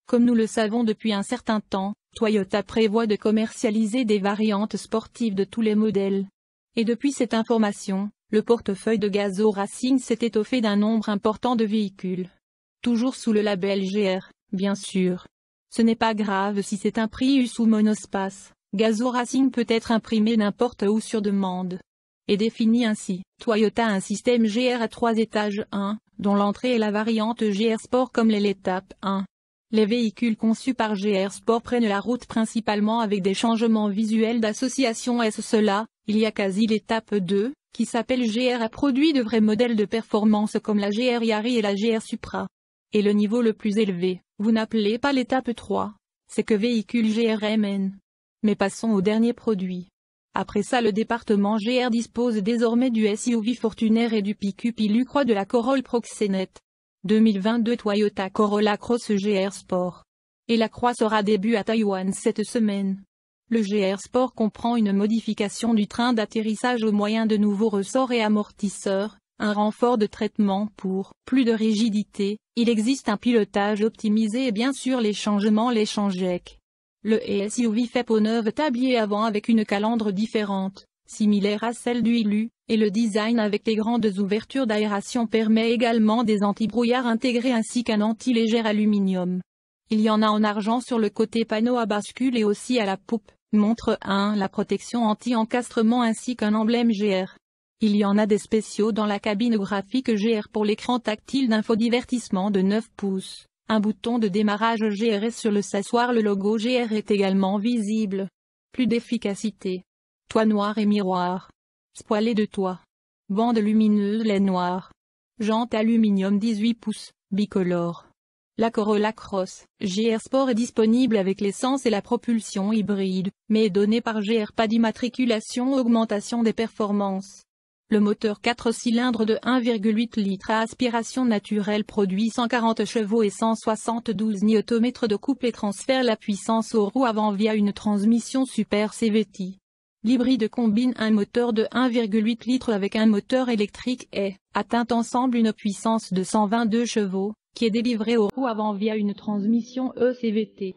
Comme nous le savons depuis un certain temps, Toyota prévoit de commercialiser des variantes sportives de tous les modèles. Et depuis cette information, le portefeuille de Gazoo Racing s'est étoffé d'un nombre important de véhicules. Toujours sous le label GR, bien sûr. Ce n'est pas grave si c'est un Prius ou monospace, Gazoo Racing peut être imprimé n'importe où sur demande. Et définit ainsi, Toyota a un système GR à 3 étages 1, dont l'entrée est la variante GR Sport comme l'étape 1. Les véhicules conçus par GR Sport prennent la route principalement avec des changements visuels d'association. Est-ce cela? Il y a quasi l'étape 2, qui s'appelle GR a produit de vrais modèles de performance comme la GR Yaris et la GR Supra. Et le niveau le plus élevé, vous n'appelez pas l'étape 3, c'est que véhicule GRMN. Mais passons au dernier produit. Après ça, le département GR dispose désormais du SUV Fortuner et du pick-up Lucroix de la Corolla Proxénète. 2022 Toyota Corolla Cross GR Sport. Et la Croix sera début à Taïwan cette semaine. Le GR Sport comprend une modification du train d'atterrissage au moyen de nouveaux ressorts et amortisseurs, un renfort de traitement pour plus de rigidité, il existe un pilotage optimisé et bien sûr les changements l'échangec. Le SUV fait peau neuve tablier avant avec une calandre différente, similaire à celle du Ilu, et le design avec les grandes ouvertures d'aération permet également des antibrouillards intégrés ainsi qu'un anti-léger aluminium. Il y en a en argent sur le côté panneau à bascule et aussi à la poupe, montre 1 la protection anti-encastrement ainsi qu'un emblème GR. Il y en a des spéciaux dans la cabine graphique GR pour l'écran tactile d'infodivertissement de 9 pouces. Un bouton de démarrage GR sur le s'asseoir, le logo GR est également visible. Plus d'efficacité. Toit noir et miroir. Spoiler de toit. Bande lumineuse LED noire. Jante aluminium 18 pouces, bicolore. La Corolla Cross GR Sport est disponible avec l'essence et la propulsion hybride, mais est donnée par GR pas d'immatriculation augmentation des performances. Le moteur 4 cylindres de 1,8 litres à aspiration naturelle produit 140 chevaux et 172 Nm de coupe et transfère la puissance aux roues avant via une transmission Super CVT. L'hybride combine un moteur de 1,8 litres avec un moteur électrique et atteint ensemble une puissance de 122 chevaux, qui est délivrée aux roues avant via une transmission ECVT.